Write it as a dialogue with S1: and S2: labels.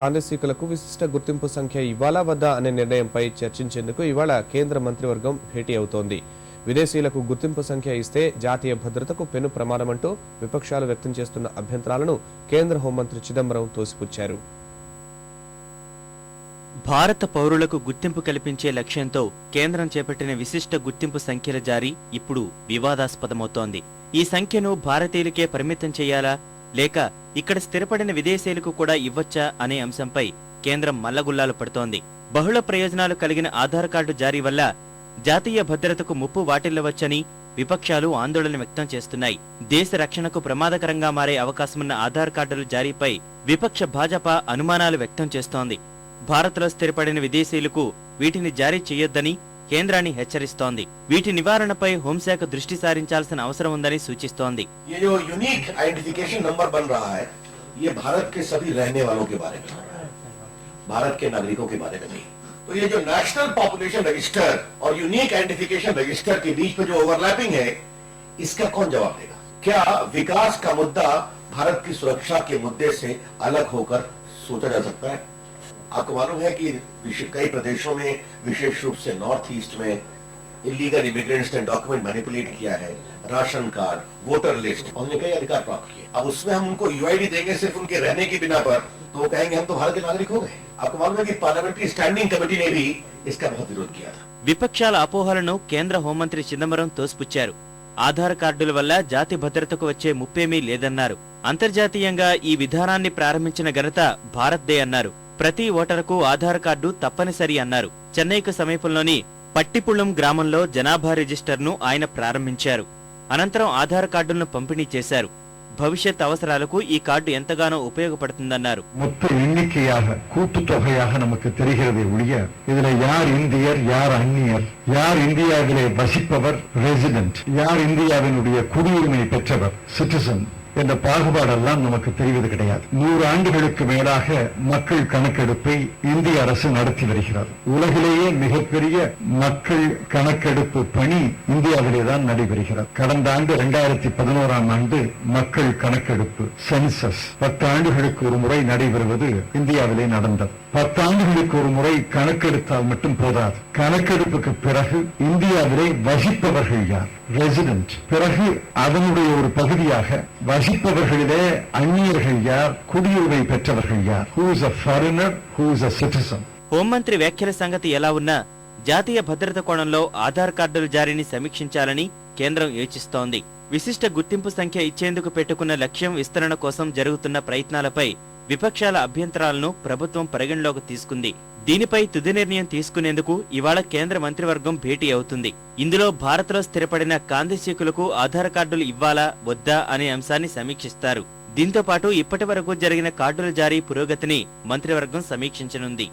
S1: ఆంధ్రసీకులకు విశిష్ట గుర్తింపు సంఖ్య ఇవ్వాలా వద్దా అనే నిర్ణయంపై చర్చించేందుకు ఇవాళ కేంద్ర మంత్రివర్గం భేటీ అవుతోంది. విదేశీయులకు గుర్తింపు సంఖ్య ఇస్తే జాతీయ భద్రతకు పెను ప్రమాదమంటూ విపక్షాలు వ్యక్తం చేస్తున్న అభ్యంతరాలను కేంద్ర హోంమంత్రి చిదంబరం తోసిపుచ్చారు.
S2: భారత పౌరులకు గుర్తింపు కల్పించే లక్ష్యంతో కేంద్రం చేపట్టిన విశిష్ట గుర్తింపు సంఖ్యల జారీ ఇప్పుడు వివాదాస్పదమవుతోంది. ఈ సంఖ్యను భారతీయులకే పరిమితం చేయాలా లేక ఇక్కడ స్థిరపడిన విదేశీయులకు కూడా ఇవ్వచ్చా అనే అంశంపై కేంద్రం మల్లగుల్లాలు పడుతోంది. బహుళ ప్రయోజనాలు కలిగిన ఆధార్ కార్డు జారీ వల్ల జాతీయ భద్రతకు ముప్పు వాటిల్లవచ్చని విపక్షాలు ఆందోళన వ్యక్తం చేస్తున్నాయి. దేశ రక్షణకు ప్రమాదకరంగా మారే అవకాశమున్న ఆధార్ కార్డుల జారీపై విపక్ష భాజపా అనుమానాలు వ్యక్తం చేస్తోంది. భారత్లో స్థిరపడిన విదేశీయులకు వీటిని జారీ చేయొద్దని కేంద్రాన్ని హెచ్చరిస్తోంది. వీటి నివారణపై హోంశాఖ దృష్టి సారించాల్సిన అవసరం ఉందని సూచిస్తోంది.
S3: ये जो यूनिक आइडेंटिफिकेशन नंबर बन रहा है, ये भारत के सभी रहने वालों के बारे में, भारत के नागरिकों के बारे में नहीं। तो ये जो नेशनल पॉपुलेशन रजिस्टर और यूनिक आइडेंटिफिकेशन रजिस्टर के बीच में जो ओवरलैपिंग है, इसका कौन जवाब देगा? क्या विकास का मुद्दा भारत की सुरक्षा के मुद्दे से अलग होकर सोचा जा सकता है? आपको मालूम है कि कई प्रदेशों में विशेष रूप से नॉर्थ ईस्ट में इलीगल इमिग्रेंट्स ने डॉक्यूमेंट मैनिपुलेट किया है, राशन कार्ड, वोटर लिस्ट, उन्होंने कई अधिकार प्राप्त किए। अब उसमें हम उनको यूआईडी देंगे सिर्फ उनके रहने की बिना पर, तो वो कहेंगे हम तो भारत के नागरिक हो गए। आपको मालूम है कि पार्लियामेंट्री स्टैंडिंग कमेटी ने भी इसका बहुत विरोध किया था।
S2: విపక్షాల అపోహలను కేంద్ర హోంమంత్రి చిదంబరం తోసిపుచ్చారు. ఆధార్ కార్డుల వల్ల జాతి భద్రతకు వచ్చే ముప్పేమీ లేదన్నారు. అంతర్జాతీయంగా ఈ విధానాన్ని ప్రారంభించిన ఘనత భారత్దే అన్నారు. ప్రతి ఓటరుకు ఆధార్ కార్డు తప్పనిసరి అన్నారు. చెన్నైకు సమీపంలోని పట్టిపుళం గ్రామంలో జనాభా రిజిస్టర్ను ఆయన ప్రారంభించారు. అనంతరం ఆధార్ కార్డులను పంపిణీ చేశారు. భవిష్యత్ అవసరాలకు ఈ కార్డు ఎంతగానో ఉపయోగపడుతుందన్నారు.
S4: மொத்த எண்ணிக்கையாக கூட்டுத்தொகையாக நமக்கு தெரிகிறதே ஒழிய இதுல யார் இந்தியர் யார் அந்நியர், யார் இந்தியாவிலே வசிப்பவர் ரெசிடென்ட், யார் இந்தியாவினுடைய குடியுரிமை பெற்றவர் சிட்டிசன் என்ற பாகுபாடெல்லாம் நமக்கு தெரிவது கிடையாது. 100 ஆண்டுகளுக்கு மேலாக மக்கள் கணக்கெடுப்பை இந்திய அரசு நடத்தி வருகிறது. உலகிலேயே மிகப்பெரிய மக்கள் கணக்கெடுப்பு பணி இந்தியாவிலே தான் நடைபெறுகிறது. கடந்த ஆண்டு 2011ஆம் ஆண்டு மக்கள் கணக்கெடுப்பு சென்சஸ் 10 ஆண்டுகளுக்கு ஒரு முறை நடைபெறுவது இந்தியாவிலே நடந்தது. 10 ஆண்டுகளுக்கு ஒரு முறை கணக்கெடுத்தால் மட்டும் போதாது. கணக்கெடுப்புக்கு பிறகு இந்தியாவிலே வசிப்பவர்கள் யார், ரெசிடென்ட், பிறகு அதனுடைய ஒரு பகுதியாக வசிப்பவர்களிலே அந்நியர்கள் யார், குடியுரிமை பெற்றவர்கள் யார், who is a foreigner, who is a citizen.
S2: హోంమంత్రి వ్యాఖ్యల సంగతి ఎలా ఉన్నా జాతీయ భద్రత కోణంలో ఆధార్ కార్డుల జారీని సమీక్షించాలని కేంద్రం యోచిస్తోంది. విశిష్ట గుర్తింపు సంఖ్య ఇచ్చేందుకు పెట్టుకున్న లక్ష్యం విస్తరణ కోసం జరుగుతున్న ప్రయత్నాలపై విపక్షాల అభ్యంతరాలను ప్రభుత్వం పరిగణలోకి తీసుకుంది. దీనిపై తుది నిర్ణయం తీసుకునేందుకు ఇవాళ కేంద్ర మంత్రివర్గం భేటీ అవుతుంది. ఇందులో భారత్లో స్థిరపడిన కాందిశీకులకు ఆధార్ కార్డులు ఇవ్వాలా వద్దా అనే అంశాన్ని సమీక్షిస్తారు. దీంతో పాటు ఇప్పటి వరకు జరిగిన కార్డుల జారీ పురోగతిని మంత్రివర్గం సమీక్షించనుంది.